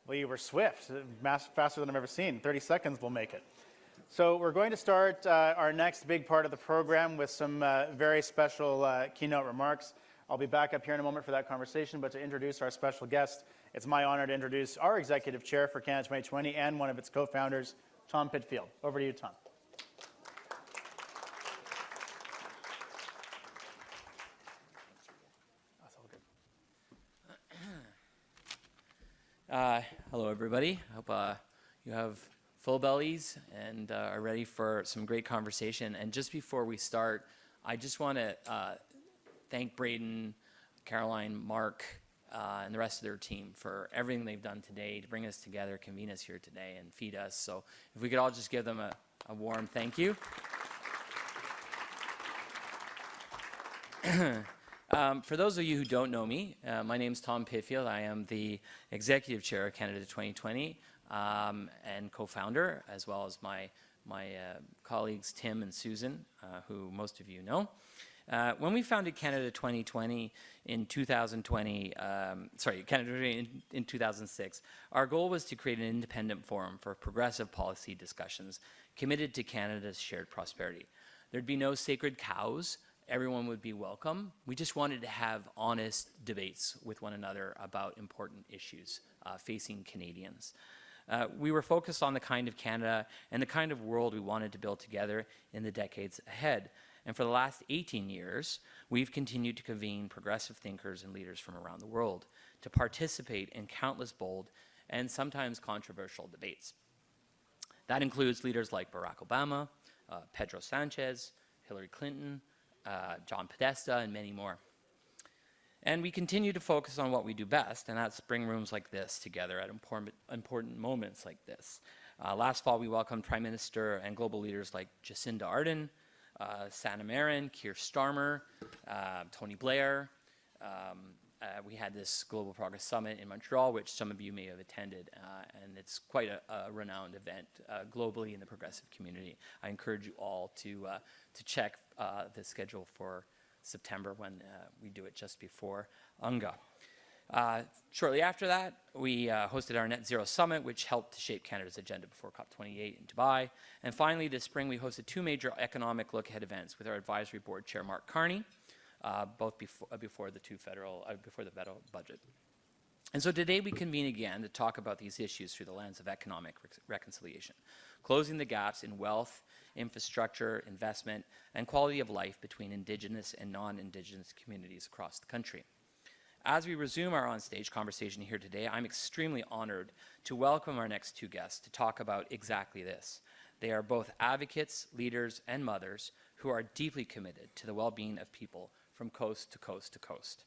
Well, you were swift, faster than I've ever seen. 30 seconds will make it. So we're going to start our next big part of the program with some very special keynote remarks. I'll be back up here in a moment for that conversation, but to introduce our special guest, it's my honor to introduce our Executive Chair for Canada 2020 and one of its co-founders, Tom Pitfield. Over to you, Tom. Hello, everybody. I hope you have full bellies and are ready for some great conversation. And just before we start, I just want to thank Braeden, Caroline, Mark, and the rest of their team for everything they've done today to bring us together, convene us here today, and feed us. So if we could all just give them a warm thank you. For those of you who don't know me, my name is Tom Pitfield. I am the Executive Chair of Canada 2020 and co-founder, as well as my colleagues Tim and Susan, who most of you know. When we founded Canada 2020 in 2020, Canada in 2006, our goal was to create an independent forum for progressive policy discussions committed to Canada's shared prosperity. There'd be no sacred cows. Everyone would be welcome. We just wanted to have honest debates with one another about important issues facing Canadians. We were focused on the kind of Canada and the kind of world we wanted to build together in the decades ahead. And for the last 18 years, we've continued to convene progressive thinkers and leaders from around the world to participate in countless bold and sometimes controversial debates. That includes leaders like Barack Obama, Pedro Sanchez, Hillary Clinton, John Podesta, and many more. And we continue to focus on what we do best, and that's bring rooms like this together at important moments like this. Last fall, we welcomed Prime Minister and global leaders like Jacinda Ardern, Sanna Marin, Keir Starmer, Tony Blair. We had this Global Progress Summit in Montreal, which some of you may have attended, and it's quite a renowned event globally in the progressive community. I encourage you all to check the schedule for September when we do it just before UNGA. Shortly after that, we hosted our Net Zero Summit, which helped to shape Canada's agenda before COP28 in Dubai. And finally, this spring, we hosted two major economic look-ahead events with our advisory board chair, Mark Carney, both before the federal budget. And so today we convene again to talk about these issues through the lens of economic reconciliation, closing the gaps in wealth, infrastructure, investment, and quality of life between Indigenous and non-Indigenous communities across the country. As we resume our on-stage conversation here today, I'm extremely honored to welcome our next two guests to talk about exactly this. They are both advocates, leaders, and mothers who are deeply committed to the well-being of people from coast to coast to coast.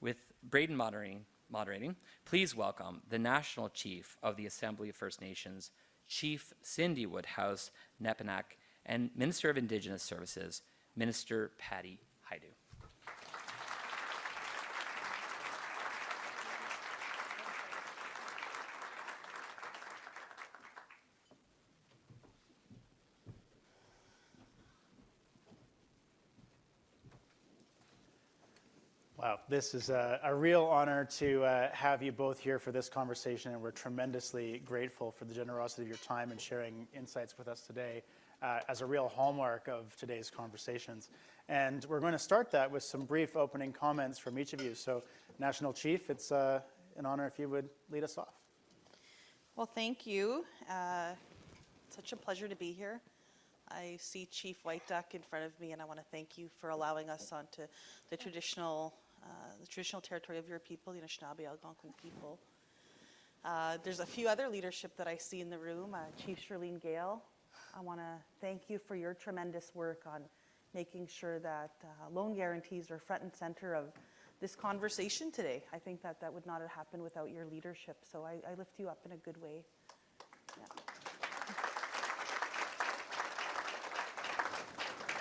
With Braeden moderating, please welcome the National Chief of the Assembly of First Nations, Chief Cindy Woodhouse Nepinak, and Minister of Indigenous Services, Minister Patty Hajdu. Wow, this is a real honor to have you both here for this conversation, and we're tremendously grateful for the generosity of your time and sharing insights with us today as a real hallmark of today's conversations. And we're going to start that with some brief opening comments from each of you. So, National Chief, it's an honor if you would lead us off. Well, thank you. Such a pleasure to be here. I see Chief White Duck in front of me, and I want to thank you for allowing us onto the traditional territory of your people, the Anishinaabe Algonquin people. There's a few other leadership that I see in the room. Chief Shirlene Gale, I want to thank you for your tremendous work on making sure that loan guarantees are front and center of this conversation today. I think that would not have happened without your leadership, so I lift you up in a good way. Yeah.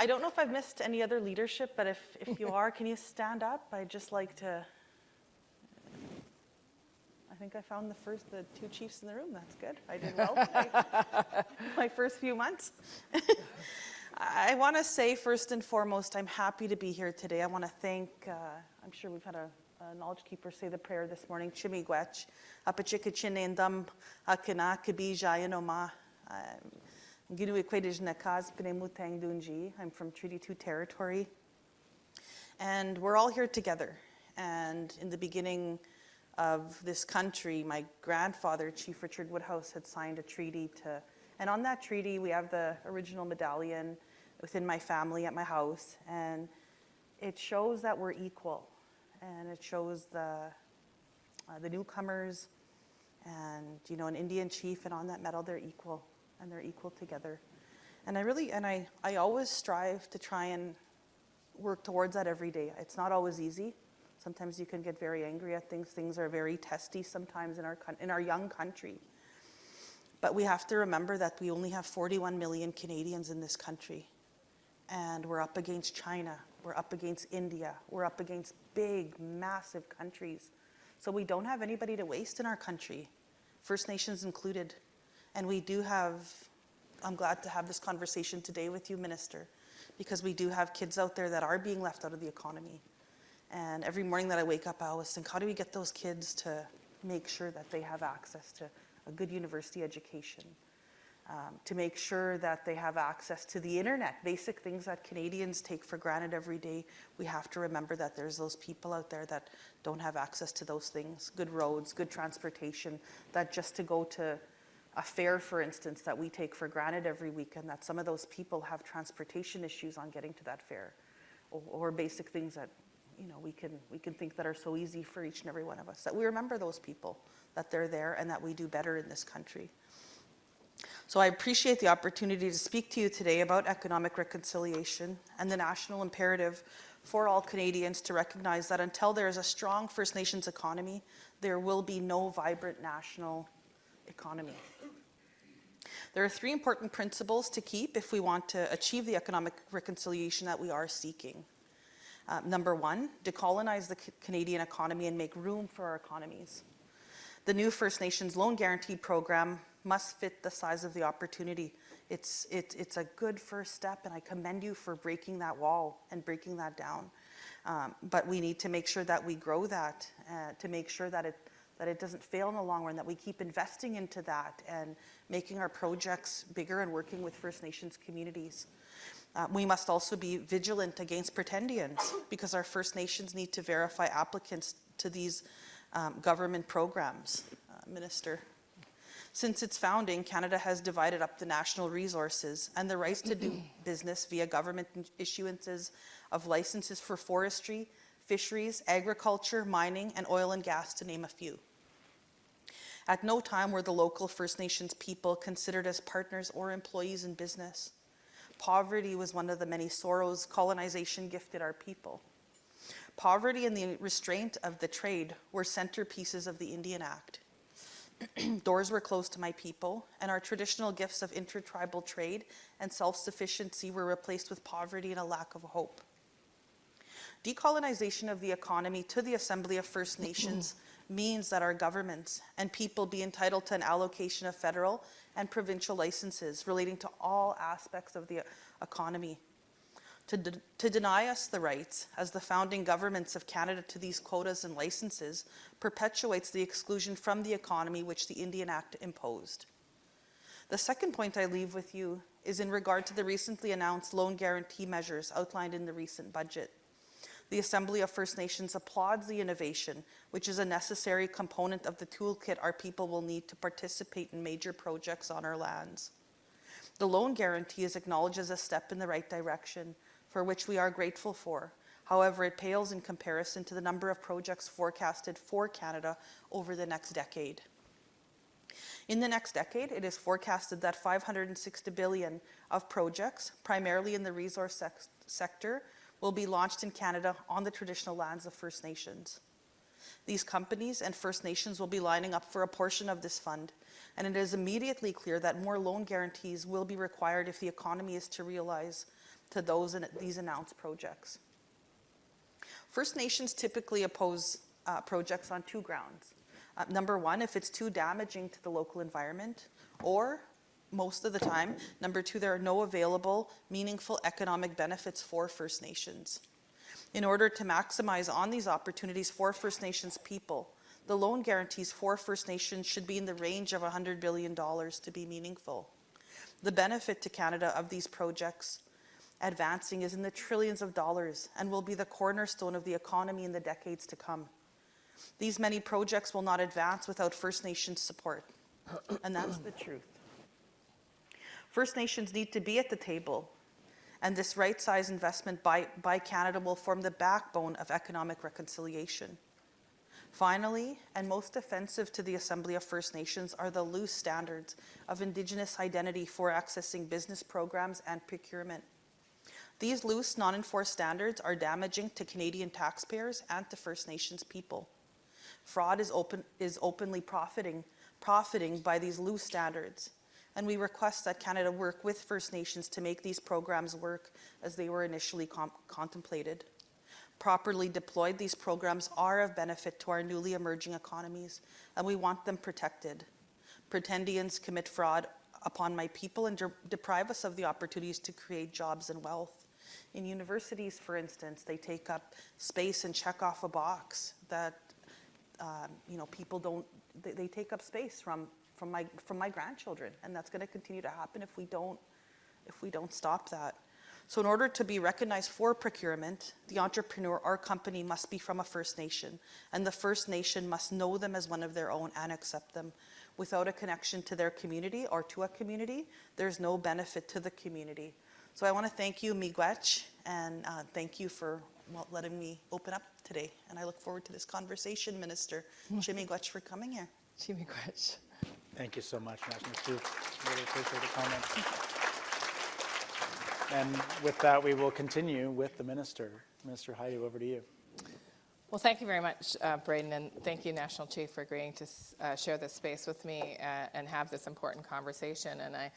I don't know if I've missed any other leadership, but if you are, can you stand up? I'd just like to, I think I found the two chiefs in the room. That's good. I did well my first few months. I want to say first and foremost, I'm happy to be here today. I want to thank, I'm sure we've had a knowledge keeper say the prayer this morning. Chimigwech, apachikachinendam, akina, kabija, yanoma. I'm from Treaty 2 territory. And we're all here together. And in the beginning of this country, my grandfather, Chief Richard Woodhouse, had signed a treaty and on that treaty, we have the original medallion within my family at my house. And it shows that we're equal. And it shows the newcomers and, an Indian chief, and on that medal, they're equal. And they're equal together. And I always strive to try and work towards that every day. It's not always easy. Sometimes you can get very angry at things. Things are very testy sometimes in our young country. But we have to remember that we only have 41 million Canadians in this country. And we're up against China. We're up against India. We're up against big, massive countries. So we don't have anybody to waste in our country, First Nations included. And I'm glad to have this conversation today with you, Minister, because we do have kids out there that are being left out of the economy. And every morning that I wake up, I always think, how do we get those kids to make sure that they have access to a good university education, to make sure that they have access to the internet, basic things that Canadians take for granted every day. We have to remember that there's those people out there that don't have access to those things, good roads, good transportation, that just to go to a fair, for instance, that we take for granted every weekend, that some of those people have transportation issues on getting to that fair, or basic things that we can think that are so easy for each and every one of us, that we remember those people, that they're there, and that we do better in this country. So I appreciate the opportunity to speak to you today about economic reconciliation and the national imperative for all Canadians to recognize that until there is a strong First Nations economy, there will be no vibrant national economy. There are 3 important principles to keep if we want to achieve the economic reconciliation that we are seeking. Number 1, decolonize the Canadian economy and make room for our economies. The new First Nations Loan Guarantee Program must fit the size of the opportunity. It's a good first step, and I commend you for breaking that wall and breaking that down. But we need to make sure that we grow that, to make sure that it doesn't fail in the long run, that we keep investing into that and making our projects bigger and working with First Nations communities. We must also be vigilant against pretendians, because our First Nations need to verify applicants to these government programs. Minister, since its founding, Canada has divided up the national resources and the rights to do business via government issuances of licenses for forestry, fisheries, agriculture, mining, and oil and gas, to name a few. At no time were the local First Nations people considered as partners or employees in business. Poverty was one of the many sorrows colonization gifted our people. Poverty and the restraint of the trade were centerpieces of the Indian Act. Doors were closed to my people, and our traditional gifts of intertribal trade and self-sufficiency were replaced with poverty and a lack of hope. Decolonization of the economy to the Assembly of First Nations means that our governments and people be entitled to an allocation of federal and provincial licenses relating to all aspects of the economy. To deny us the rights as the founding governments of Canada to these quotas and licenses perpetuates the exclusion from the economy which the Indian Act imposed. The second point I leave with you is in regard to the recently announced loan guarantee measures outlined in the recent budget. The Assembly of First Nations applauds the innovation, which is a necessary component of the toolkit our people will need to participate in major projects on our lands. The loan guarantee is acknowledged as a step in the right direction, for which we are grateful for. However, it pales in comparison to the number of projects forecasted for Canada over the next decade. In the next decade, it is forecasted that $560 billion of projects, primarily in the resource sector, will be launched in Canada on the traditional lands of First Nations. These companies and First Nations will be lining up for a portion of this fund, and it is immediately clear that more loan guarantees will be required if the economy is to realize to these announced projects. First Nations typically oppose projects on 2 grounds. Number 1, if it's too damaging to the local environment, or most of the time, number 2, there are no available, meaningful economic benefits for First Nations. In order to maximize on these opportunities for First Nations people, the loan guarantees for First Nations should be in the range of $100 billion to be meaningful. The benefit to Canada of these projects advancing is in the trillions of dollars and will be the cornerstone of the economy in the decades to come. These many projects will not advance without First Nations support, and that's the truth. First Nations need to be at the table, and this right-sized investment by Canada will form the backbone of economic reconciliation. Finally, and most offensive to the Assembly of First Nations, are the loose standards of Indigenous identity for accessing business programs and procurement. These loose, non-enforced standards are damaging to Canadian taxpayers and to First Nations people. Fraud is openly profiting by these loose standards, and we request that Canada work with First Nations to make these programs work as they were initially contemplated. Properly deployed, these programs are of benefit to our newly emerging economies, and we want them protected. Pretendians commit fraud upon my people and deprive us of the opportunities to create jobs and wealth. In universities, for instance, they take up space and check off a box that people don't. They take up space from my grandchildren, and that's going to continue to happen if we don't stop that. So in order to be recognized for procurement, the entrepreneur or company must be from a First Nation, and the First Nation must know them as one of their own and accept them. Without a connection to their community or to a community, there's no benefit to the community. So I want to thank you, Miigwech, and thank you for letting me open up today. And I look forward to this conversation, Minister. Miigwech, for coming here. Miigwech. Thank you so much, National Chief. Really appreciate the comments. And with that, we will continue with the Minister. Minister Hajdu, over to you. Well, thank you very much, Braeden, and thank you, National Chief, for agreeing to share this space with me and have this important conversation. And I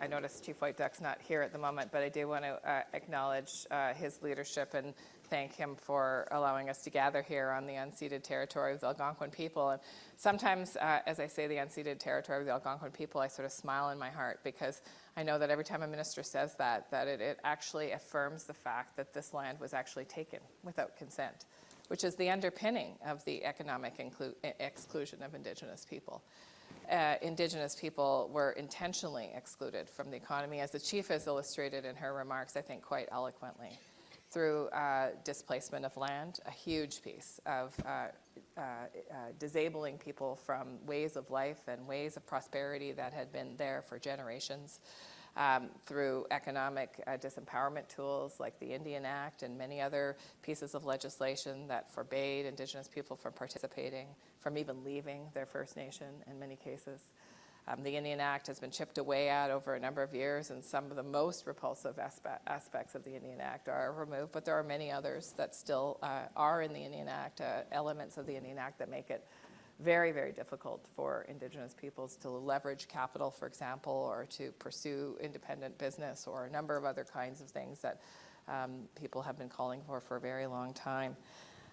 notice Chief White Duck's not here at the moment, but I do want to acknowledge his leadership and thank him for allowing us to gather here on the unceded territory of the Algonquin people. And sometimes, as I say the unceded territory of the Algonquin people, I sort of smile in my heart because I know that every time a minister says that it actually affirms the fact that this land was actually taken without consent, which is the underpinning of the economic exclusion of Indigenous people. Indigenous people were intentionally excluded from the economy, as the Chief has illustrated in her remarks, I think, quite eloquently, through displacement of land, a huge piece of disabling people from ways of life and ways of prosperity that had been there for generations, through economic disempowerment tools like the Indian Act and many other pieces of legislation that forbade Indigenous people from participating, from even leaving their First Nation in many cases. The Indian Act has been chipped away at over a number of years, and some of the most repulsive aspects of the Indian Act are removed, but there are many others that still are in the Indian Act, elements of the Indian Act that make it very, very difficult for Indigenous peoples to leverage capital, for example, or to pursue independent business, or a number of other kinds of things that people have been calling for a very long time.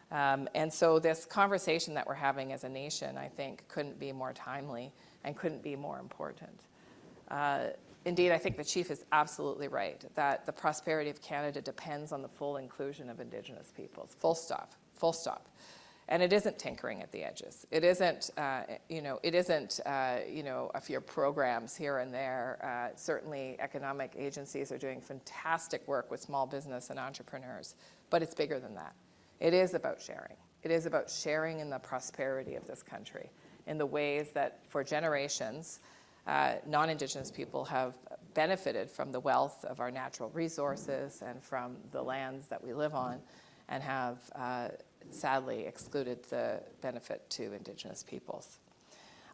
And so this conversation that we're having as a nation, I think, couldn't be more timely and couldn't be more important. Indeed, I think the Chief is absolutely right that the prosperity of Canada depends on the full inclusion of Indigenous peoples, full stop, full stop. And it isn't tinkering at the edges. It isn't, a few programs here and there. Certainly, economic agencies are doing fantastic work with small business and entrepreneurs, but it's bigger than that. It is about sharing. It is about sharing in the prosperity of this country in the ways that for generations, non-Indigenous people have benefited from the wealth of our natural resources and from the lands that we live on, and have sadly excluded the benefit to Indigenous peoples.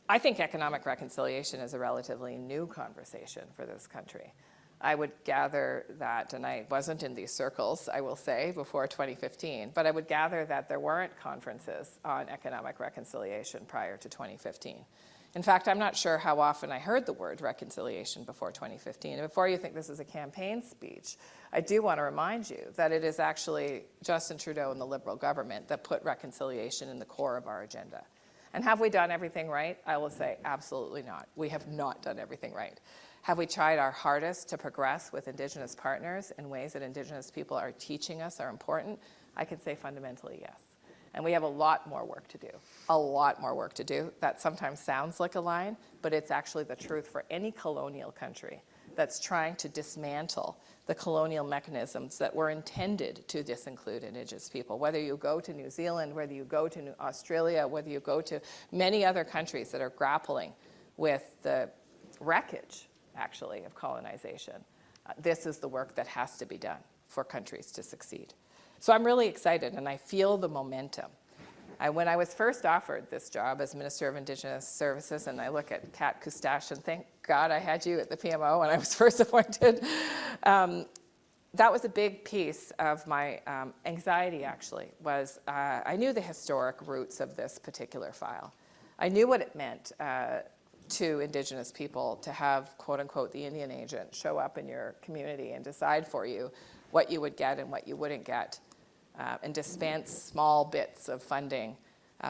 I think economic reconciliation is a relatively new conversation for this country. I would gather that, and I wasn't in these circles, I will say, before 2015, but I would gather that there weren't conferences on economic reconciliation prior to 2015. In fact, I'm not sure how often I heard the word reconciliation before 2015. And before you think this is a campaign speech, I do want to remind you that it is actually Justin Trudeau and the Liberal government that put reconciliation in the core of our agenda. And have we done everything right? I will say absolutely not. We have not done everything right. Have we tried our hardest to progress with Indigenous partners in ways that Indigenous people are teaching us are important? I can say fundamentally yes. And we have a lot more work to do, a lot more work to do. That sometimes sounds like a line, but it's actually the truth for any colonial country that's trying to dismantle the colonial mechanisms that were intended to disinclude Indigenous people. Whether you go to New Zealand, whether you go to Australia, whether you go to many other countries that are grappling with the wreckage, actually, of colonization, this is the work that has to be done for countries to succeed. So I'm really excited, and I feel the momentum. When I was first offered this job as Minister of Indigenous Services, and I look at Kat Kustash, and thank God I had you at the PMO when I was first appointed, that was a big piece of my anxiety, actually, was I knew the historic roots of this particular file. I knew what it meant to Indigenous people to have, quote unquote, the Indian agent show up in your community and decide for you what you would get and what you wouldn't get. And dispense small bits of funding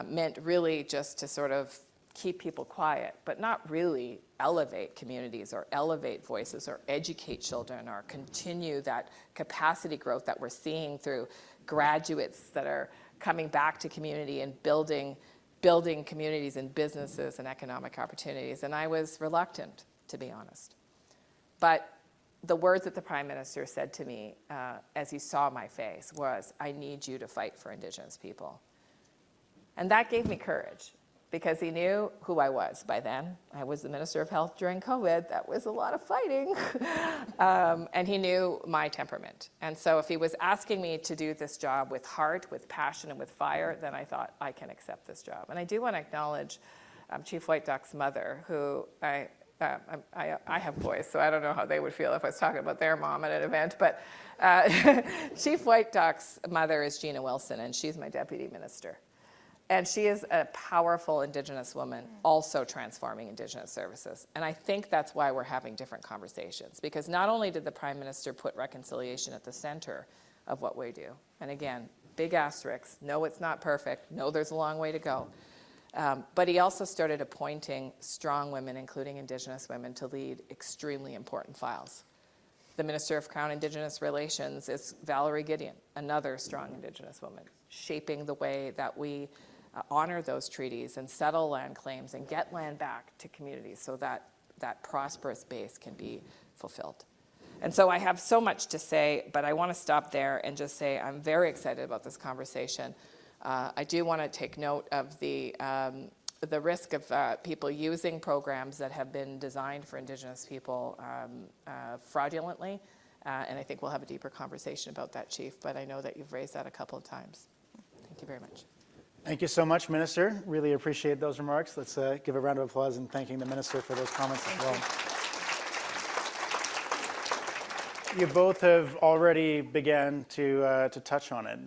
meant really just to sort of keep people quiet, but not really elevate communities or elevate voices or educate children or continue that capacity growth that we're seeing through graduates that are coming back to community and building communities and businesses and economic opportunities. And I was reluctant, to be honest. But the words that the Prime Minister said to me as he saw my face was, I need you to fight for Indigenous people. And that gave me courage, because he knew who I was by then. I was the Minister of Health during COVID. That was a lot of fighting. And he knew my temperament. And so if he was asking me to do this job with heart, with passion, and with fire, then I thought, I can accept this job. And I do want to acknowledge Chief White Duck's mother, who I have boys, so I don't know how they would feel if I was talking about their mom at an event, but Chief White Duck's mother is Gina Wilson, and she's my deputy minister. And she is a powerful Indigenous woman, also transforming Indigenous services. And I think that's why we're having different conversations, because not only did the Prime Minister put reconciliation at the center of what we do, and again, big asterisks, no, it's not perfect, no, there's a long way to go. But he also started appointing strong women, including Indigenous women, to lead extremely important files. The Minister of Crown Indigenous Relations is Valerie Gideon, another strong Indigenous woman, shaping the way that we honor those treaties and settle land claims and get land back to communities so that that prosperous base can be fulfilled. And so I have so much to say, but I want to stop there and just say I'm very excited about this conversation. I do want to take note of the risk of people using programs that have been designed for Indigenous people fraudulently, and I think we'll have a deeper conversation about that, Chief, but I know that you've raised that a couple of times. Thank you very much. Thank you so much, Minister. Really appreciate those remarks. Let's give a round of applause in thanking the Minister for those comments as well. You both have already began to touch on it,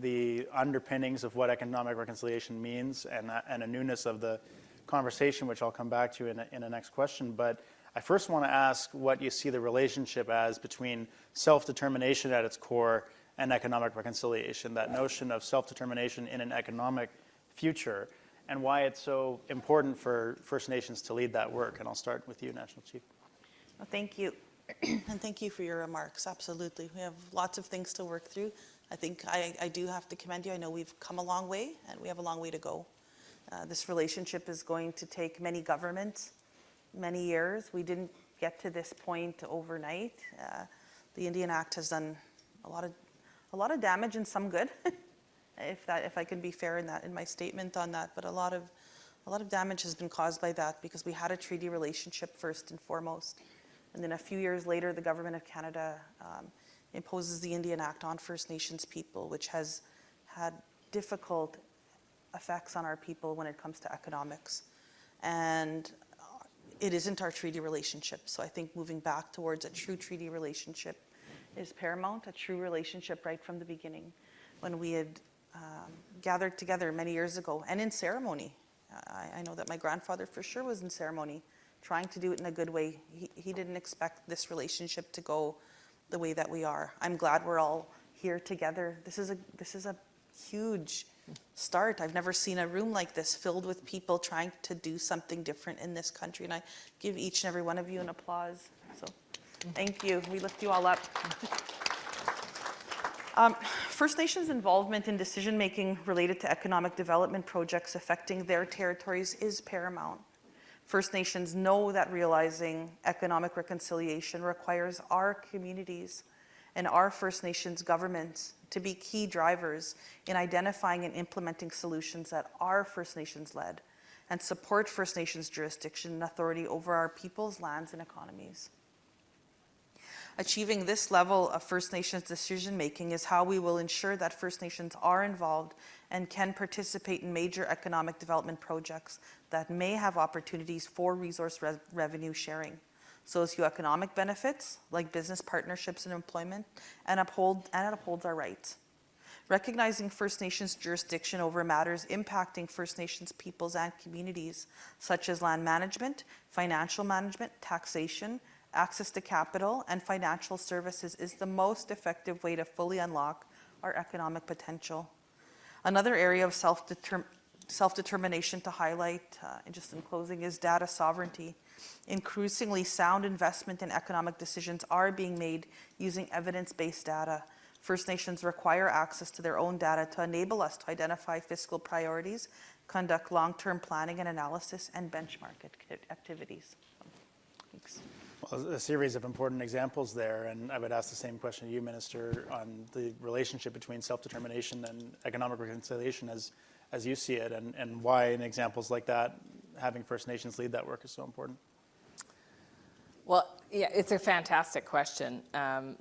the underpinnings of what economic reconciliation means and a newness of the conversation, which I'll come back to in the next question. But I first want to ask what you see the relationship as between self-determination at its core and economic reconciliation, that notion of self-determination in an economic future, and why it's so important for First Nations to lead that work. And I'll start with you, National Chief. Well, thank you. And thank you for your remarks. Absolutely. We have lots of things to work through. I think I do have to commend you. I know we've come a long way, and we have a long way to go. This relationship is going to take many governments, many years. We didn't get to this point overnight. The Indian Act has done a lot of damage and some good, if I can be fair in my statement on that. But a lot of damage has been caused by that, because we had a treaty relationship first and foremost. And then a few years later, the Government of Canada imposes the Indian Act on First Nations people, which has had difficult effects on our people when it comes to economics. And it isn't our treaty relationship. So I think moving back towards a true treaty relationship is paramount, a true relationship right from the beginning. When we had gathered together many years ago, and in ceremony, I know that my grandfather for sure was in ceremony, trying to do it in a good way. He didn't expect this relationship to go the way that we are. I'm glad we're all here together. This is a huge start. I've never seen a room like this filled with people trying to do something different in this country, and I give each and every one of you an applause. So thank you. We lift you all up. First Nations involvement in decision-making related to economic development projects affecting their territories is paramount. First Nations know that realizing economic reconciliation requires our communities and our First Nations governments to be key drivers in identifying and implementing solutions that are First Nations led and support First Nations jurisdiction and authority over our people's lands and economies. Achieving this level of First Nations decision-making is how we will ensure that First Nations are involved and can participate in major economic development projects that may have opportunities for resource revenue sharing, socioeconomic benefits like business partnerships and employment, and it upholds our rights. Recognizing First Nations jurisdiction over matters impacting First Nations peoples and communities, such as land management, financial management, taxation, access to capital, and financial services is the most effective way to fully unlock our economic potential. Another area of self-determination to highlight, and just in closing, is data sovereignty. Increasingly sound investment and economic decisions are being made using evidence-based data. First Nations require access to their own data to enable us to identify fiscal priorities, conduct long-term planning and analysis, and benchmark activities. Thanks. Well, a series of important examples there, and I would ask the same question to you, Minister, on the relationship between self-determination and economic reconciliation as you see it, and why in examples like that, having First Nations lead that work is so important. Well, yeah, it's a fantastic question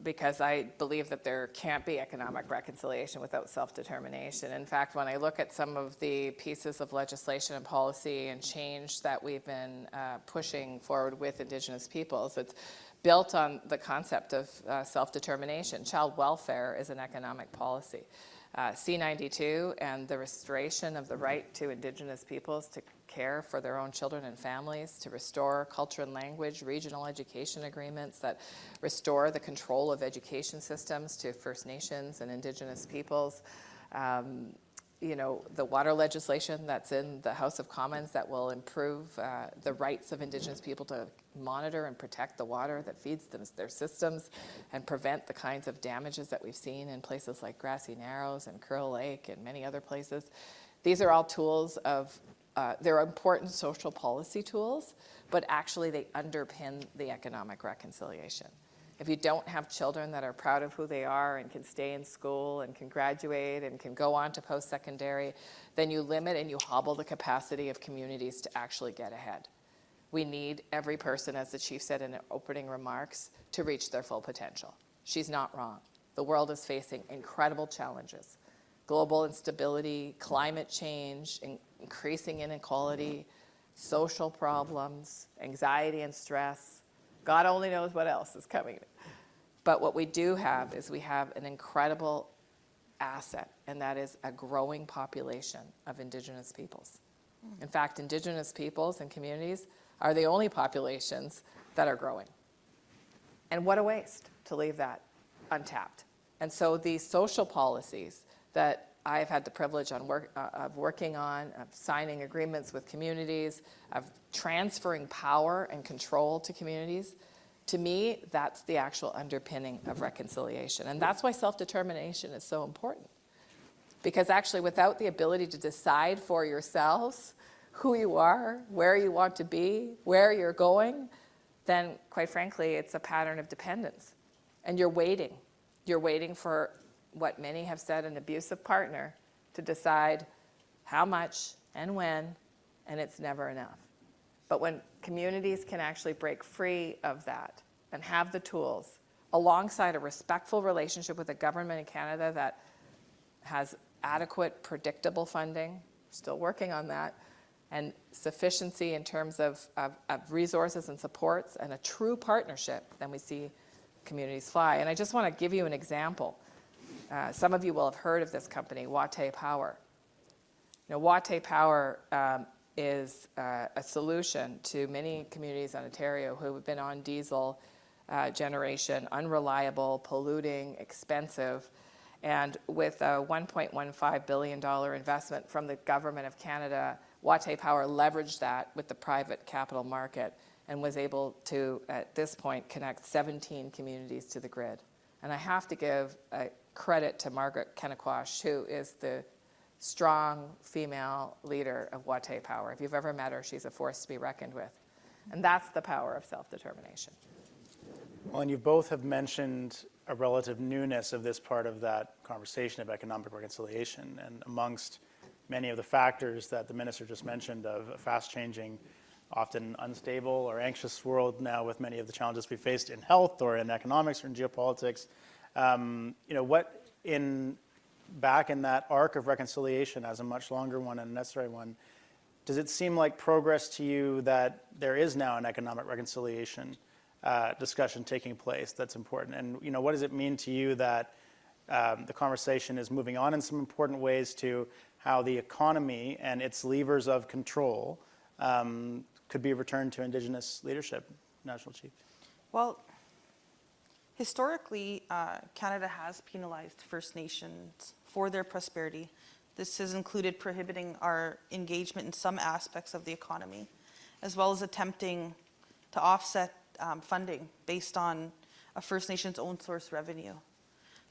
because I believe that there can't be economic reconciliation without self-determination. In fact, when I look at some of the pieces of legislation and policy and change that we've been pushing forward with Indigenous peoples, it's built on the concept of self-determination. Child welfare is an economic policy. C92 and the restoration of the right to Indigenous peoples to care for their own children and families, to restore culture and language, regional education agreements that restore the control of education systems to First Nations and Indigenous peoples. You know, the water legislation that's in the House of Commons that will improve the rights of Indigenous people to monitor and protect the water that feeds their systems and prevent the kinds of damages that we've seen in places like Grassy Narrows and Curl Lake and many other places. These are all tools of, they're important social policy tools, but actually they underpin the economic reconciliation. If you don't have children that are proud of who they are and can stay in school and can graduate and can go on to post-secondary, then you limit and you hobble the capacity of communities to actually get ahead. We need every person, as the Chief said in her opening remarks, to reach their full potential. She's not wrong. The world is facing incredible challenges. Global instability, climate change, increasing inequality, social problems, anxiety and stress. God only knows what else is coming. But what we do have is we have an incredible asset, and that is a growing population of Indigenous peoples. In fact, Indigenous peoples and communities are the only populations that are growing. And what a waste to leave that untapped. And so these social policies that I've had the privilege of working on, of signing agreements with communities, of transferring power and control to communities, to me, that's the actual underpinning of reconciliation. And that's why self-determination is so important. Because actually, without the ability to decide for yourselves who you are, where you want to be, where you're going, then quite frankly, it's a pattern of dependence. And you're waiting. You're waiting for what many have said, an abusive partner, to decide how much and when, and it's never enough. But when communities can actually break free of that and have the tools, alongside a respectful relationship with the government in Canada that has adequate, predictable funding, still working on that, and sufficiency in terms of resources and supports, and a true partnership, then we see communities fly. And I just want to give you an example. Some of you will have heard of this company, Watay Power. Now, Watay Power is a solution to many communities in Ontario who have been on diesel generation, unreliable, polluting, expensive, And with a $1.15 billion investment from the Government of Canada, Watay Power leveraged that with the private capital market and was able to, at this point, connect 17 communities to the grid. And I have to give credit to Margaret Kennequash, who is the strong female leader of Watay Power. If you've ever met her, she's a force to be reckoned with. And that's the power of self-determination. Well, and you both have mentioned a relative newness of this part of that conversation of economic reconciliation. And amongst many of the factors that the minister just mentioned of a fast-changing, often unstable or anxious world now with many of the challenges we faced in health or in economics or in geopolitics, what back in that arc of reconciliation as a much longer one and a necessary one, does it seem like progress to you that there is now an economic reconciliation discussion taking place that's important? And what does it mean to you that the conversation is moving on in some important ways to how the economy and its levers of control could be returned to Indigenous leadership, National Chief? Well, historically, Canada has penalized First Nations for their prosperity. This has included prohibiting our engagement in some aspects of the economy, as well as attempting to offset funding based on a First Nations own source revenue.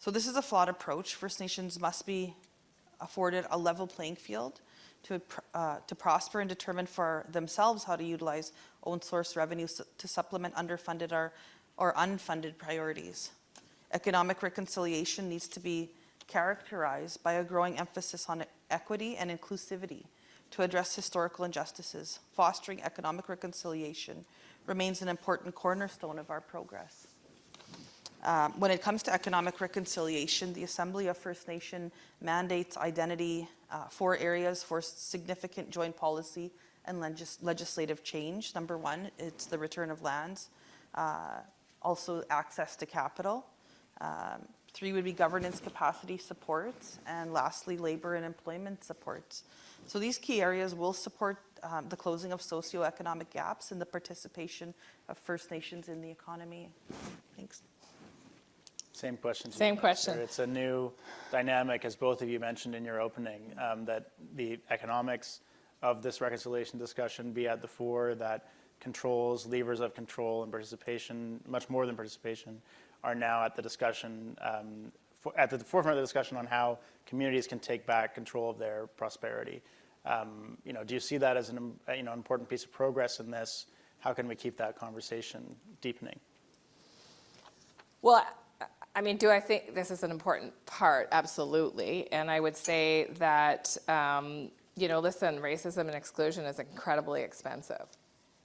So this is a flawed approach. First Nations must be afforded a level playing field to prosper and determine for themselves how to utilize own source revenues to supplement underfunded or unfunded priorities. Economic reconciliation needs to be characterized by a growing emphasis on equity and inclusivity to address historical injustices. Fostering economic reconciliation remains an important cornerstone of our progress. When it comes to economic reconciliation, the Assembly of First Nation mandates identity 4 areas for significant joint policy and legislative change. Number 1, it's the return of lands, also access to capital. 3 would be governance capacity supports, and lastly, labor and employment supports. So these key areas will support the closing of socioeconomic gaps and the participation of First Nations in the economy. Thanks. Same question. Same question. It's a new dynamic, as both of you mentioned in your opening, that the economics of this reconciliation discussion be at the fore, that controls, levers of control and participation, much more than participation, are now at the discussion, at the forefront of the discussion on how communities can take back control of their prosperity. Do you see that as an important piece of progress in this? How can we keep that conversation deepening? Well, I mean, do I think this is an important part? Absolutely. And I would say that, listen, racism and exclusion is incredibly expensive.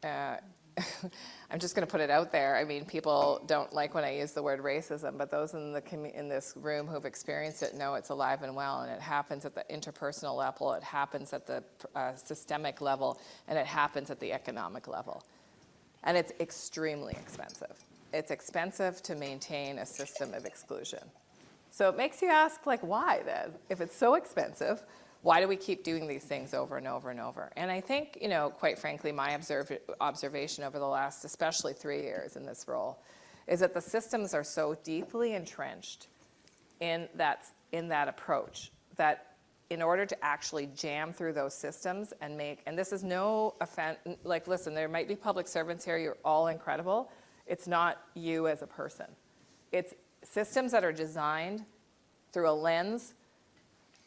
I'm just going to put it out there. I mean, people don't like when I use the word racism, but those in this room who've experienced it know it's alive and well, and it happens at the interpersonal level, it happens at the systemic level, and it happens at the economic level. And it's extremely expensive. It's expensive to maintain a system of exclusion. So it makes you ask, why then? If it's so expensive, why do we keep doing these things over and over and over? And I think, quite frankly, my observation over the last, especially 3 years in this role, is that the systems are so deeply entrenched in that approach that in order to actually jam through those systems and this is no offense, listen, there might be public servants here, you're all incredible. It's not you as a person. It's systems that are designed through a lens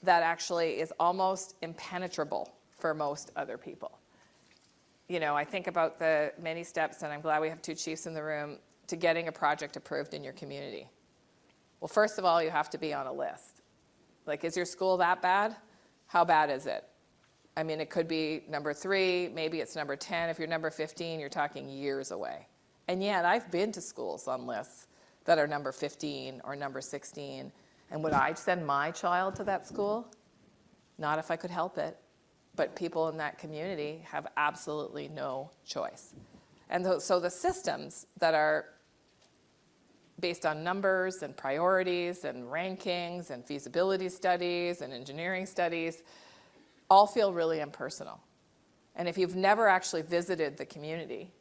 that actually is almost impenetrable for most other people. I think about the many steps, and I'm glad we have 2 chiefs in the room, to getting a project approved in your community. Well, first of all, you have to be on a list. Is your school that bad? How bad is it? I mean, it could be number 3, maybe it's number 10. If you're number 15, you're talking years away. And yet, I've been to schools on lists that are number 15 or number 16. And would I send my child to that school? Not if I could help it. But people in that community have absolutely no choice. And so the systems that are based on numbers and priorities and rankings and feasibility studies and engineering studies all feel really impersonal. And if you've never actually visited the community,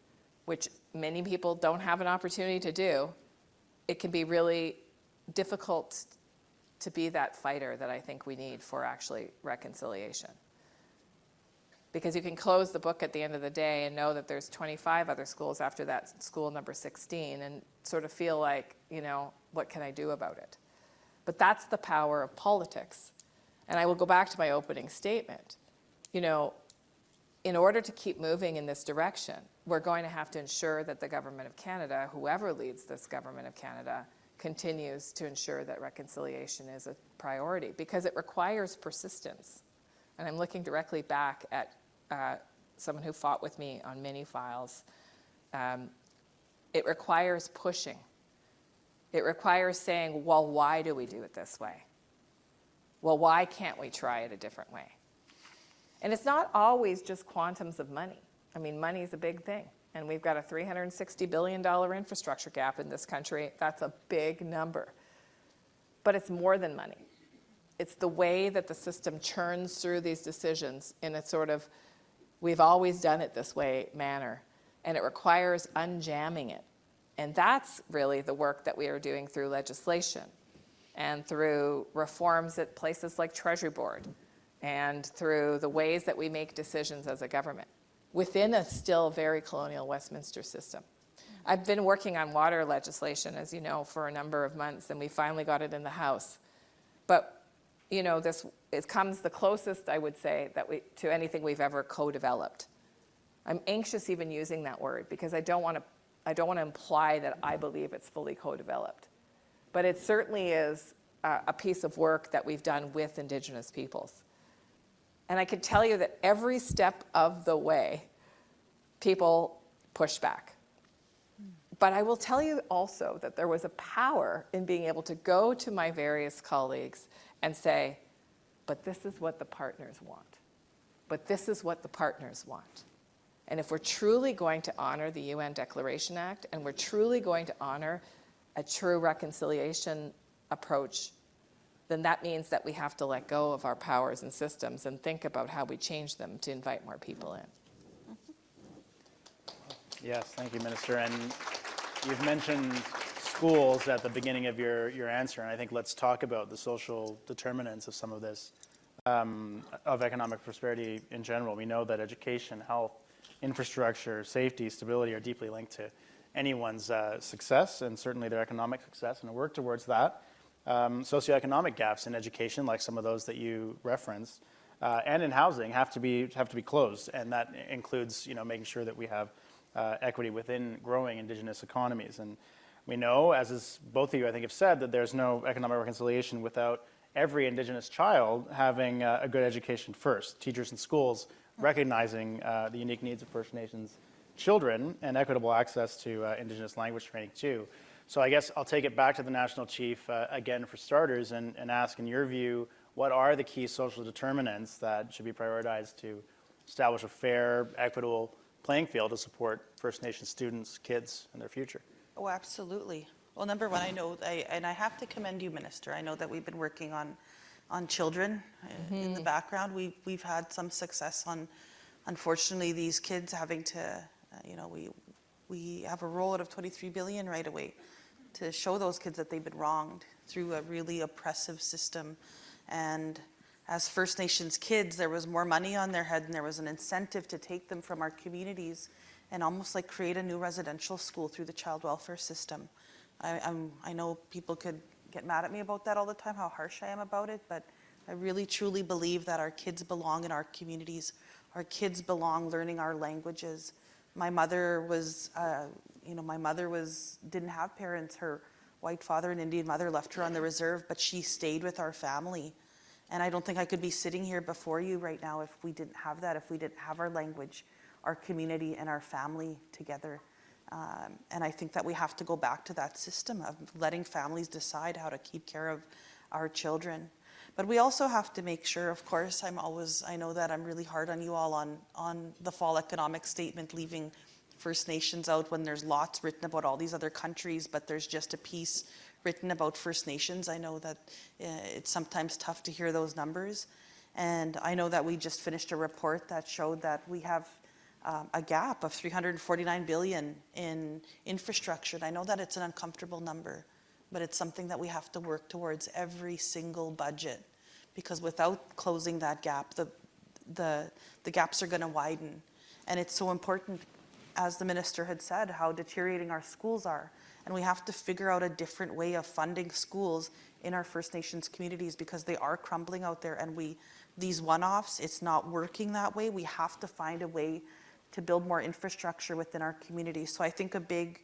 which many people don't have an opportunity to do, it can be really difficult to be that fighter that I think we need for actually reconciliation. Because you can close the book at the end of the day and know that there's 25 other schools after that school number 16 and sort of feel like, you know, what can I do about it? But that's the power of politics. And I will go back to my opening statement. You know, in order to keep moving in this direction, we're going to have to ensure that the Government of Canada, whoever leads this Government of Canada, continues to ensure that reconciliation is a priority, because it requires persistence. And I'm looking directly back at someone who fought with me on many files. It requires pushing. It requires saying, well, why do we do it this way? Well, why can't we try it a different way? And it's not always just quantums of money. I mean, money is a big thing. And we've got a $360 billion infrastructure gap in this country. That's a big number. But it's more than money. It's the way that the system churns through these decisions in a sort of, we've always done it this way manner. And it requires unjamming it. And that's really the work that we are doing through legislation and through reforms at places like Treasury Board and through the ways that we make decisions as a government within a still very colonial Westminster system. I've been working on water legislation, as you know, for a number of months, and we finally got it in the House. But, you know, it comes the closest, I would say, to anything we've ever co-developed. I'm anxious even using that word because I don't want to imply that I believe it's fully co-developed. But it certainly is a piece of work that we've done with Indigenous peoples. And I can tell you that every step of the way, people pushed back. But I will tell you also that there was a power in being able to go to my various colleagues and say, but this is what the partners want. But this is what the partners want. And if we're truly going to honor the UN Declaration Act, and we're truly going to honor a true reconciliation approach, then that means that we have to let go of our powers and systems and think about how we change them to invite more people in. Yes, thank you, Minister. And you've mentioned schools at the beginning of your answer, and I think let's talk about the social determinants of some of this, of economic prosperity in general. We know that education, health, infrastructure, safety, stability are deeply linked to anyone's success and certainly their economic success, and to work towards that. Socioeconomic gaps in education, like some of those that you referenced, and in housing, have to be closed, and that includes, you know, making sure that we have equity within growing Indigenous economies. And we know, as is both of you I think have said, that there's no economic reconciliation without every Indigenous child having a good education first. Teachers and schools recognizing the unique needs of First Nations children and equitable access to Indigenous language training too. So I guess I'll take it back to the National Chief again for starters and ask, in your view, what are the key social determinants that should be prioritized to establish a fair, equitable playing field to support First Nations students, kids, and their future? Oh, absolutely. Well, number one, I know, and I have to commend you, Minister. I know that we've been working on children in the background. We've had some success on, unfortunately, these kids having to, you know, we have a rollout of $23 billion right away to show those kids that they've been wronged through a really oppressive system. And as First Nations kids, there was more money on their head, and there was an incentive to take them from our communities and almost like create a new residential school through the child welfare system. I know people could get mad at me about that all the time, how harsh I am about it, but I really truly believe that our kids belong in our communities. Our kids belong learning our languages. My mother was, didn't have parents. Her white father and Indian mother left her on the reserve, but she stayed with our family. And I don't think I could be sitting here before you right now if we didn't have that, if we didn't have our language, our community, and our family together. And I think that we have to go back to that system of letting families decide how to keep care of our children. But we also have to make sure, of course, I know that I'm really hard on you all on the fall economic statement, leaving First Nations out when there's lots written about all these other countries, but there's just a piece written about First Nations. I know that it's sometimes tough to hear those numbers. And I know that we just finished a report that showed that we have a gap of $349 billion in infrastructure. And I know that it's an uncomfortable number, but it's something that we have to work towards every single budget, because without closing that gap, the gaps are going to widen. And it's so important, as the minister had said, how deteriorating our schools are. And we have to figure out a different way of funding schools in our First Nations communities, because they are crumbling out there, and these one-offs, it's not working that way. We have to find a way to build more infrastructure within our community. So I think a big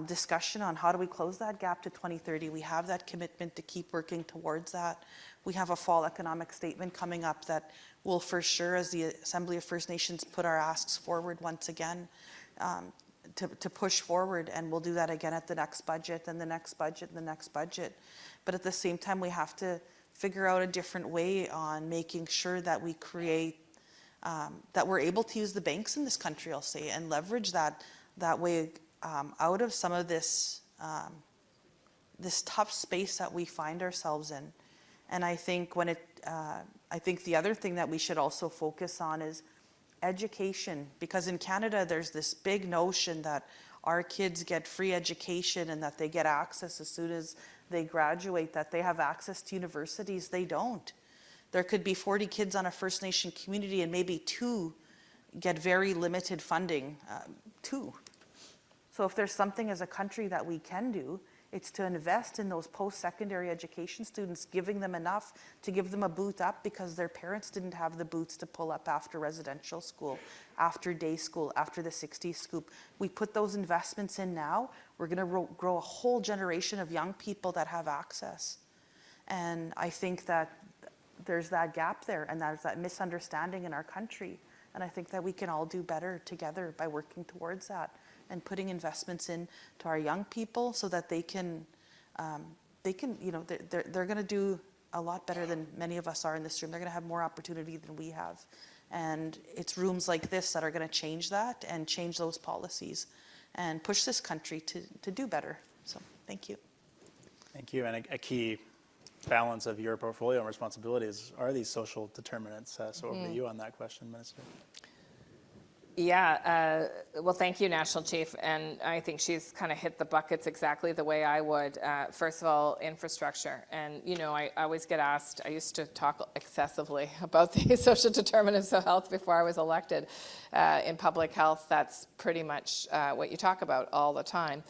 discussion on how do we close that gap to 2030. We have that commitment to keep working towards that. We have a fall economic statement coming up that will, for sure, as the Assembly of First Nations, put our asks forward once again to push forward, and we'll do that again at the next budget and the next budget and the next budget. But at the same time, we have to figure out a different way on making sure that we create, that we're able to use the banks in this country, I'll say, and leverage that way out of some of this this tough space that we find ourselves in. And I think I think the other thing that we should also focus on is education, because in Canada there's this big notion that our kids get free education and that they get access as soon as they graduate, that they have access to universities. They don't. There could be 40 kids on a First Nation community and maybe 2 get very limited funding, 2. So if there's something as a country that we can do, it's to invest in those post-secondary education students, giving them enough to give them a boot up, because their parents didn't have the boots to pull up after residential school, after day school, after the 60s scoop. We put those investments in now, we're going to grow a whole generation of young people that have access. And I think that there's that gap there, and there's that misunderstanding in our country. And I think that we can all do better together by working towards that and putting investments in to our young people, so that they can, you know, they're going to do a lot better than many of us are in this room. They're going to have more opportunity than we have. And it's rooms like this that are going to change that and change those policies and push this country to do better. So thank you. Thank you. And a key balance of your portfolio and responsibilities are these social determinants. So over to you on that question, Minister. Yeah, well, thank you, National Chief. And I think she's kind of hit the buckets exactly the way I would. First of all, infrastructure. And, you know, I always get asked, I used to talk excessively about the social determinants of health before I was elected. In public health, that's pretty much what you talk about all the time.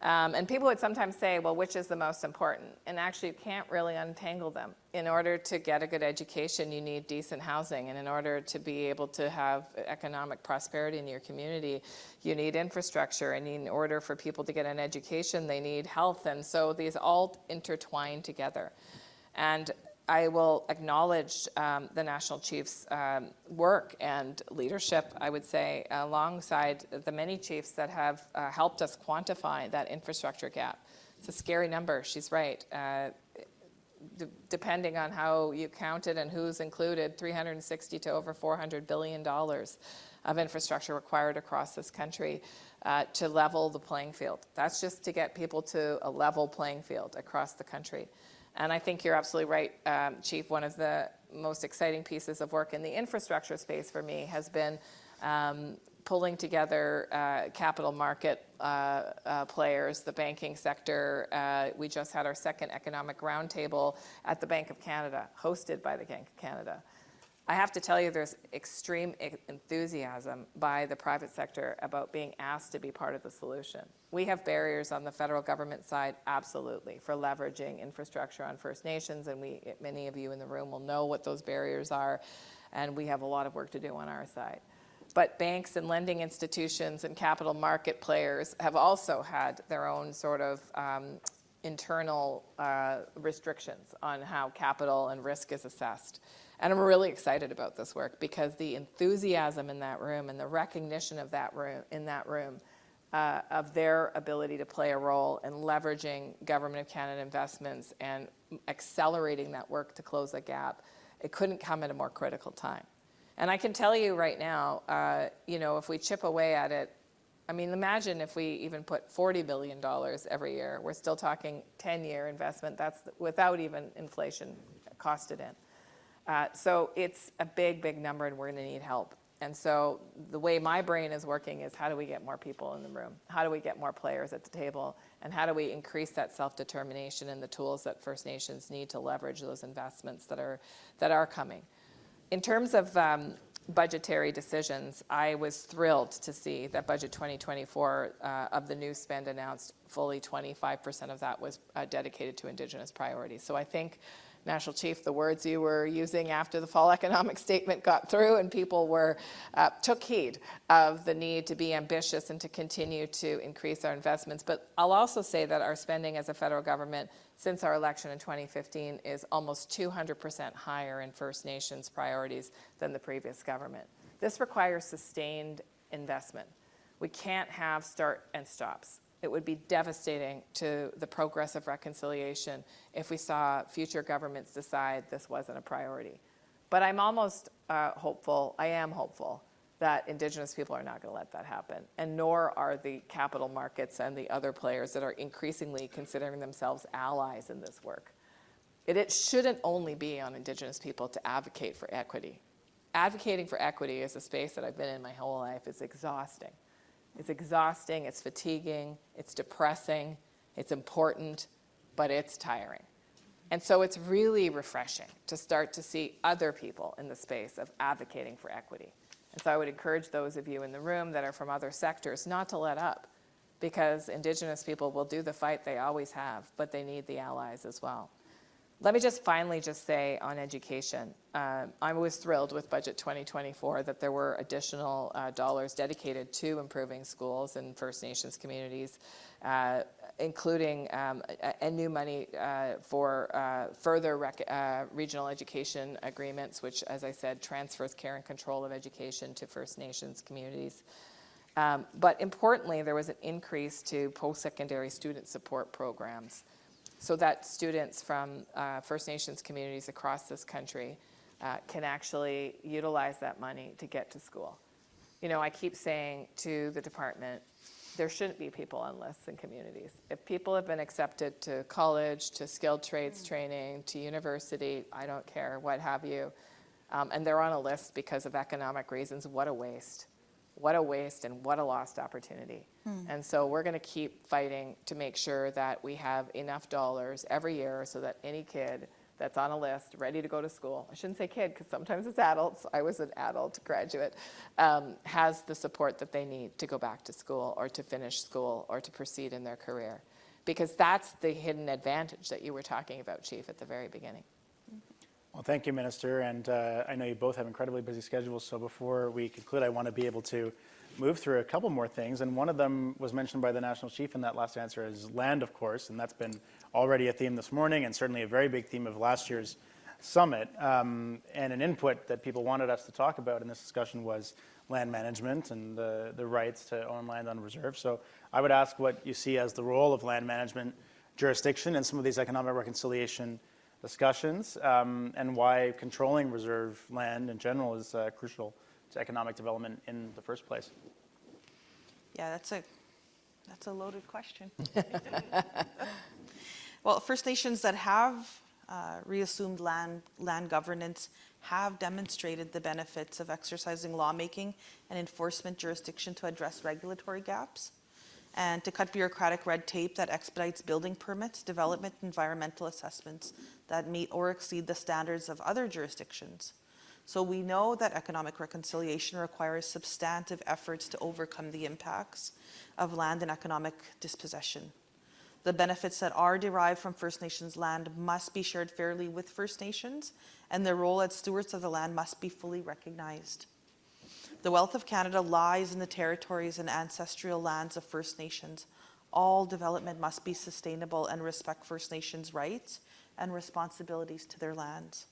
And people would sometimes say, well, which is the most important? And actually, you can't really untangle them. In order to get a good education, you need decent housing. And in order to be able to have economic prosperity in your community, you need infrastructure. And in order for people to get an education, they need health. And so these all intertwine together. And I will acknowledge the National Chief's work and leadership, I would say, alongside the many chiefs that have helped us quantify that infrastructure gap. It's a scary number, she's right. Depending on how you count it and who's included, $360 to over $400 billion of infrastructure required across this country to level the playing field. That's just to get people to a level playing field across the country. And I think you're absolutely right, Chief. One of the most exciting pieces of work in the infrastructure space for me has been pulling together capital market players, the banking sector. We just had our second economic roundtable at the Bank of Canada, hosted by the Bank of Canada. I have to tell you, there's extreme enthusiasm by the private sector about being asked to be part of the solution. We have barriers on the federal government side, absolutely, for leveraging infrastructure on First Nations, and many of you in the room will know what those barriers are, and we have a lot of work to do on our side. But banks and lending institutions and capital market players have also had their own sort of internal restrictions on how capital and risk is assessed. And I'm really excited about this work, because the enthusiasm in that room and the recognition of that room, of their ability to play a role in leveraging Government of Canada investments and accelerating that work to close the gap, it couldn't come at a more critical time. And I can tell you right now, you know, if we chip away at it, I mean, imagine if we even put $40 billion every year. We're still talking 10-year investment. That's without even inflation costed in. So it's a big, big number, and we're going to need help. And so the way my brain is working is, how do we get more people in the room? How do we get more players at the table? And how do we increase that self-determination and the tools that First Nations need to leverage those investments that are coming? In terms of budgetary decisions, I was thrilled to see that Budget 2024 of the new spend announced, fully 25% of that was dedicated to Indigenous priorities. So I think, National Chief, the words you were using after the fall economic statement got through and people took heed of the need to be ambitious and to continue to increase our investments. But I'll also say that our spending as a federal government since our election in 2015 is almost 200% higher in First Nations priorities than the previous government. This requires sustained investment. We can't have start and stops. It would be devastating to the progress of reconciliation if we saw future governments decide this wasn't a priority. But I'm almost hopeful, I am hopeful, that Indigenous people are not going to let that happen, and nor are the capital markets and the other players that are increasingly considering themselves allies in this work. It shouldn't only be on Indigenous people to advocate for equity. Advocating for equity is a space that I've been in my whole life. It's exhausting. It's exhausting, it's fatiguing, it's depressing, it's important, but it's tiring. And so it's really refreshing to start to see other people in the space of advocating for equity. And so I would encourage those of you in the room that are from other sectors not to let up, because Indigenous people will do the fight they always have, but they need the allies as well. Let me just finally just say on education, I was thrilled with Budget 2024 that there were additional dollars dedicated to improving schools in First Nations communities, including a new money for further regional education agreements, which, as I said, transfers care and control of education to First Nations communities. But importantly, there was an increase to post-secondary student support programs, so that students from First Nations communities across this country can actually utilize that money to get to school. You know, I keep saying to the department, there shouldn't be people on lists in communities. If people have been accepted to college, to skilled trades training, to university, I don't care, what have you, and they're on a list because of economic reasons, what a waste. What a waste and what a lost opportunity. And so we're going to keep fighting to make sure that we have enough dollars every year so that any kid that's on a list ready to go to school, I shouldn't say kid because sometimes it's adults, I was an adult graduate, has the support that they need to go back to school or to finish school or to proceed in their career. Because that's the hidden advantage that you were talking about, Chief, at the very beginning. Well, thank you, Minister, and I know you both have incredibly busy schedules, so before we conclude, I want to be able to move through a couple more things, and one of them was mentioned by the National Chief in that last answer is land, of course, and that's been already a theme this morning and certainly a very big theme of last year's summit, and an input that people wanted us to talk about in this discussion was land management and the rights to own land on reserve. So I would ask what you see as the role of land management jurisdiction in some of these economic reconciliation discussions, and why controlling reserve land in general is crucial to economic development in the first place. Yeah, that's a loaded question. Well, First Nations that have reassumed land governance have demonstrated the benefits of exercising lawmaking and enforcement jurisdiction to address regulatory gaps and to cut bureaucratic red tape that expedites building permits, development, environmental assessments that meet or exceed the standards of other jurisdictions. So we know that economic reconciliation requires substantive efforts to overcome the impacts of land and economic dispossession. The benefits that are derived from First Nations land must be shared fairly with First Nations, and their role as stewards of the land must be fully recognized. The wealth of Canada lies in the territories and ancestral lands of First Nations. All development must be sustainable and respect First Nations rights and responsibilities to their lands.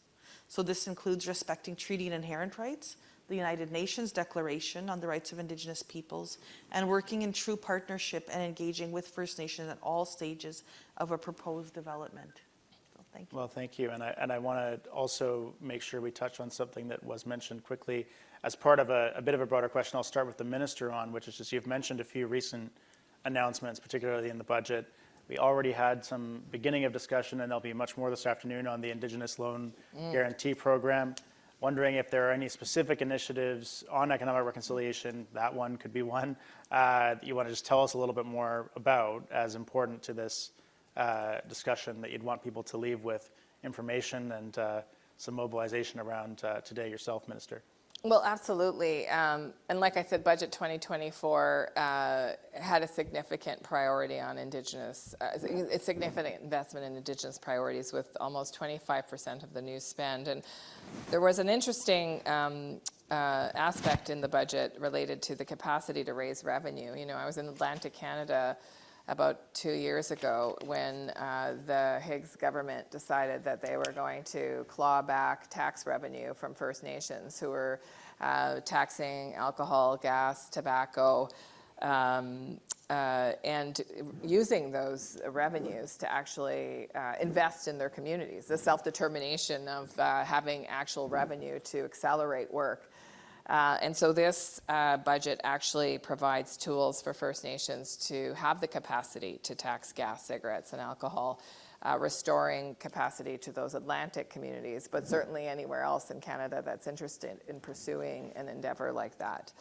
So this includes respecting treaty and inherent rights, the United Nations Declaration on the Rights of Indigenous Peoples, and working in true partnership and engaging with First Nations at all stages of a proposed development. So thank you. Well, thank you. And I want to also make sure we touch on something that was mentioned quickly as part of a bit of a broader question. I'll start with the Minister on, which is just you've mentioned a few recent announcements, particularly in the budget. We already had some beginning of discussion, and there'll be much more this afternoon on the Indigenous Loan Guarantee Program. wondering if there are any specific initiatives on economic reconciliation, that one could be one, that you want to just tell us a little bit more about as important to this discussion, that you'd want people to leave with information and some mobilization around today yourself, Minister. Well, absolutely. And like I said, Budget 2024 had a significant priority on Indigenous, a significant investment in Indigenous priorities with almost 25% of the new spend. And there was an interesting aspect in the budget related to the capacity to raise revenue. You know, I was in Atlantic Canada about 2 years ago when the Higgs government decided that they were going to claw back tax revenue from First Nations who were taxing alcohol, gas, tobacco, and using those revenues to actually invest in their communities, the self-determination of having actual revenue to accelerate work. And so this budget actually provides tools for First Nations to have the capacity to tax gas, cigarettes, and alcohol, restoring capacity to those Atlantic communities, but certainly anywhere else in Canada that's interested in pursuing an endeavor like that.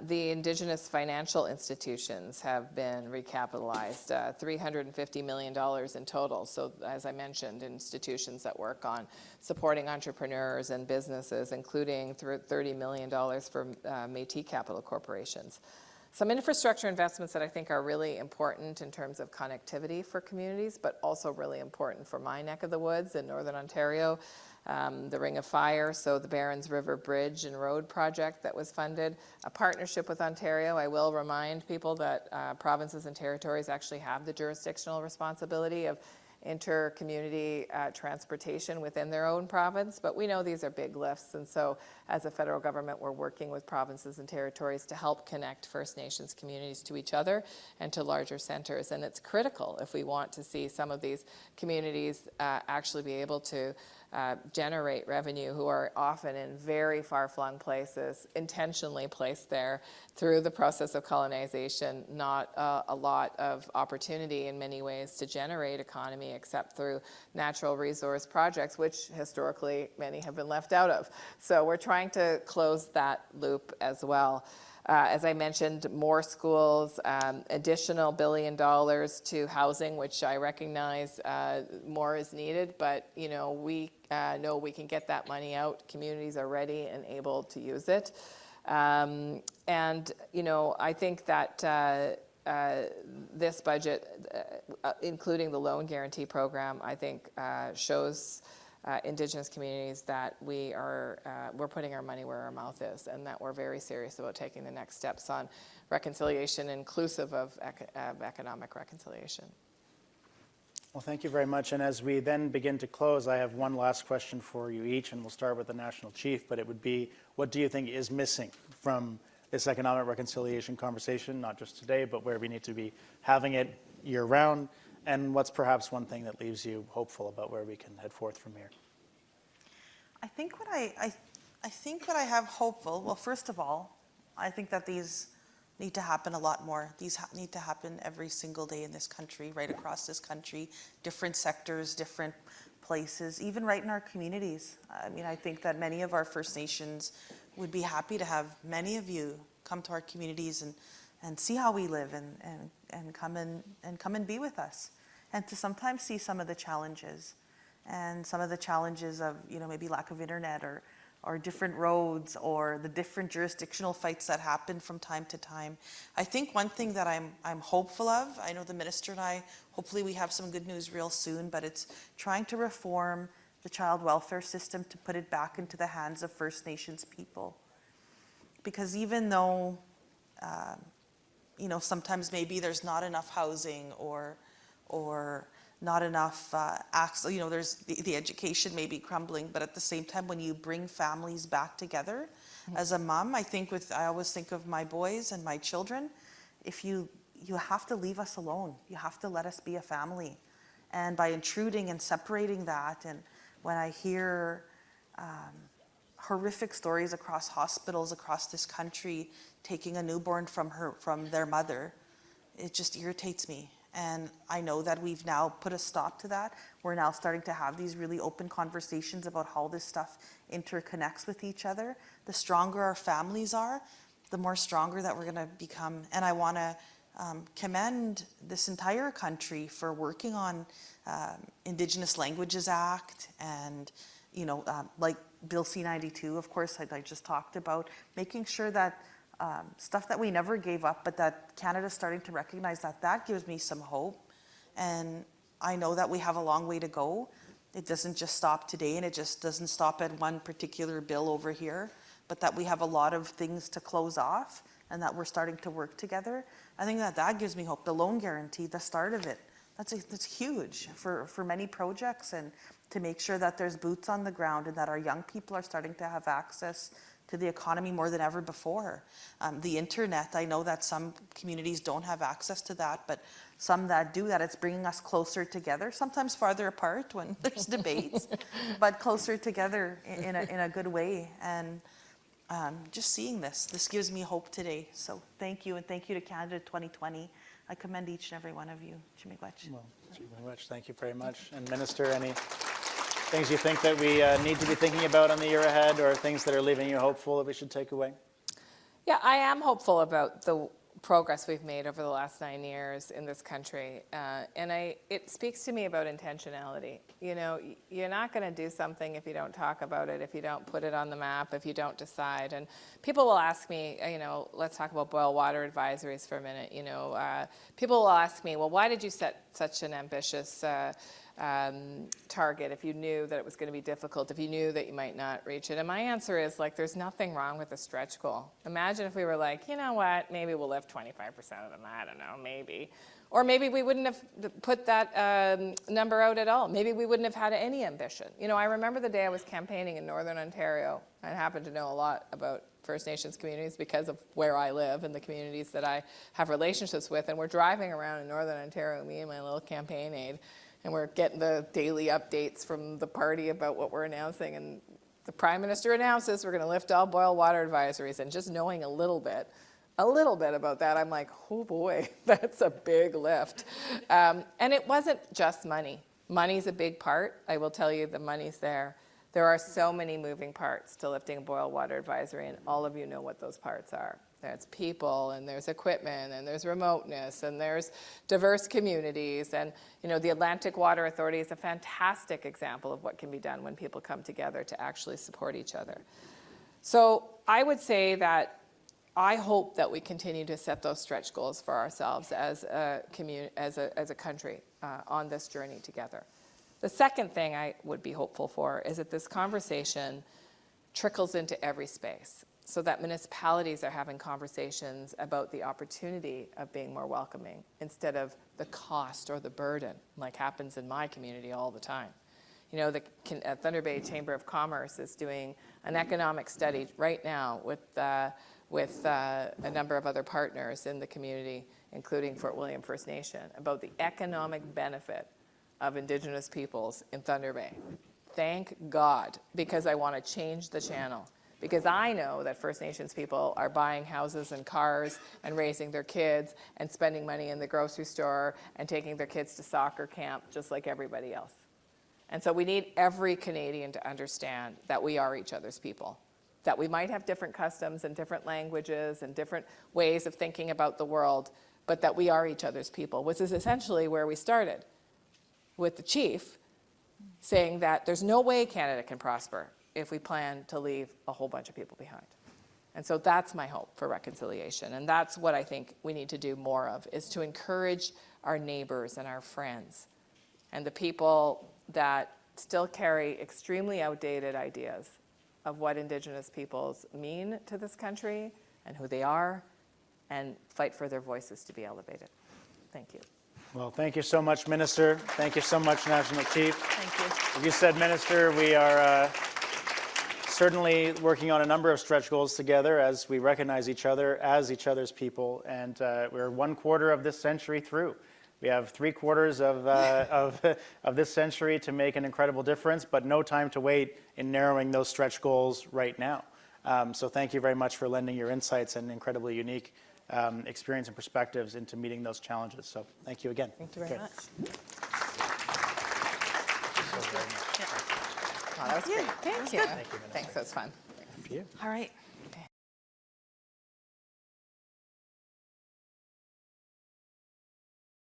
The Indigenous financial institutions have been recapitalized, $350 million in total. So as I mentioned, institutions that work on supporting entrepreneurs and businesses, including $30 million for Métis Capital Corporations. Some infrastructure investments that I think are really important in terms of connectivity for communities, but also really important for my neck of the woods in Northern Ontario. The Ring of Fire, so the Barons River Bridge and Road project that was funded, a partnership with Ontario. I will remind people that provinces and territories actually have the jurisdictional responsibility of inter-community transportation within their own province, but we know these are big lifts, and so as a federal government, we're working with provinces and territories to help connect First Nations communities to each other and to larger centers, and it's critical if we want to see some of these communities actually be able to generate revenue, who are often in very far-flung places, intentionally placed there through the process of colonization, not a lot of opportunity in many ways to generate economy except through natural resource projects, which historically many have been left out of. So we're trying to close that loop as well. As I mentioned, more schools, additional $1 billion to housing, which I recognize more is needed, but you know, we know we can get that money out. Communities are ready and able to use it. And you know, I think that this budget, including the loan guarantee program, I think shows Indigenous communities that we're putting our money where our mouth is, and that we're very serious about taking the next steps on reconciliation, inclusive of economic reconciliation. Well, thank you very much. And as we then begin to close, I have one last question for you each, and we'll start with the National Chief, but it would be, what do you think is missing from this economic reconciliation conversation, not just today, but where we need to be having it year-round? And what's perhaps one thing that leaves you hopeful about where we can head forth from here? I think what I have hopeful, well, first of all, I think that these need to happen a lot more. These need to happen every single day in this country, right across this country, different sectors, different places, even right in our communities. I mean, I think that many of our First Nations would be happy to have many of you come to our communities and see how we live and come and be with us, and to sometimes see some of the challenges of, you know, maybe lack of internet or different roads or the different jurisdictional fights that happen from time to time. I think one thing that I'm hopeful of, I know the Minister and I, hopefully we have some good news real soon, but it's trying to reform the child welfare system to put it back into the hands of First Nations people. Because even though you know, sometimes maybe there's not enough housing or not enough access, you know, there's the education may be crumbling, but at the same time, when you bring families back together, as a mom, I always think of my boys and my children. If you have to leave us alone, you have to let us be a family. And by intruding and separating that, and when I hear horrific stories across hospitals across this country taking a newborn from their mother, it just irritates me. And I know that we've now put a stop to that. We're now starting to have these really open conversations about how this stuff interconnects with each other. The stronger our families are, the more stronger that we're going to become. And I want to commend this entire country for working on Indigenous Languages Act and, like Bill C-92, of course, I just talked about, making sure that stuff that we never gave up, but that Canada's starting to recognize that gives me some hope. And I know that we have a long way to go. It doesn't just stop today, and it just doesn't stop at one particular bill over here, but that we have a lot of things to close off and that we're starting to work together. I think that gives me hope. The loan guarantee, the start of it, that's huge for many projects, and to make sure that there's boots on the ground and that our young people are starting to have access to the economy more than ever before. The internet, I know that some communities don't have access to that, but some that do, that it's bringing us closer together, sometimes farther apart when there's debates, but closer together in a good way. And just seeing this gives me hope today. So thank you, and thank you to Canada 2020. I commend each and every one of you. Well, thank you very much. And Minister, any things you think that we need to be thinking about on the year ahead, or things that are leaving you hopeful that we should take away? Yeah, I am hopeful about the progress we've made over the last 9 years in this country. And it speaks to me about intentionality. You're not going to do something if you don't talk about it, if you don't put it on the map, if you don't decide. And people will ask me, let's talk about boil water advisories for a minute. People will ask me, well, why did you set such an ambitious target if you knew that it was going to be difficult, if you knew that you might not reach it? And my answer is, there's nothing wrong with a stretch goal. Imagine if we were like, you know what, maybe we'll lift 25% of them, I don't know, maybe. Or maybe we wouldn't have put that number out at all. Maybe we wouldn't have had any ambition. I remember the day I was campaigning in Northern Ontario. I happen to know a lot about First Nations communities because of where I live and the communities that I have relationships with. And we're driving around in Northern Ontario, me and my little campaign aide, and we're getting the daily updates from the party about what we're announcing. And the Prime Minister announces we're going to lift all boil water advisories. And just knowing a little bit about that, I'm like, oh boy, that's a big lift. And it wasn't just money. Money's a big part. I will tell you, the money's there. There are so many moving parts to lifting a boil water advisory, and all of you know what those parts are. There's people, and there's equipment, and there's remoteness, and there's diverse communities. And, the Atlantic Water Authority is a fantastic example of what can be done when people come together to actually support each other. So I would say that I hope that we continue to set those stretch goals for ourselves as a country on this journey together. The second thing I would be hopeful for is that this conversation trickles into every space, so that municipalities are having conversations about the opportunity of being more welcoming instead of the cost or the burden, like happens in my community all the time. The Thunder Bay Chamber of Commerce is doing an economic study right now with a number of other partners in the community, including Fort William First Nation, about the economic benefit of Indigenous peoples in Thunder Bay. Thank God, because I want to change the channel. Because I know that First Nations people are buying houses and cars and raising their kids and spending money in the grocery store and taking their kids to soccer camp just like everybody else. And so we need every Canadian to understand that we are each other's people, that we might have different customs and different languages and different ways of thinking about the world, but that we are each other's people, which is essentially where we started, with the chief saying that there's no way Canada can prosper if we plan to leave a whole bunch of people behind. And so that's my hope for reconciliation. And that's what I think we need to do more of, is to encourage our neighbors and our friends and the people that still carry extremely outdated ideas of what Indigenous peoples mean to this country and who they are, and fight for their voices to be elevated. Thank you. Well, thank you so much, Minister. Thank you so much, National Chief. Thank you. As you said, Minister, we are certainly working on a number of stretch goals together as we recognize each other as each other's people. And we're 1/4 of this century through. We have 3/4 of this century to make an incredible difference, but no time to wait in narrowing those stretch goals right now. So thank you very much for lending your insights and incredibly unique experience and perspectives into meeting those challenges. So thank you again. Thank you very Okay. much. Yeah. Oh, that was great. Thank you. Thank you, Minister. Thanks, that was fun. Thank you. All right.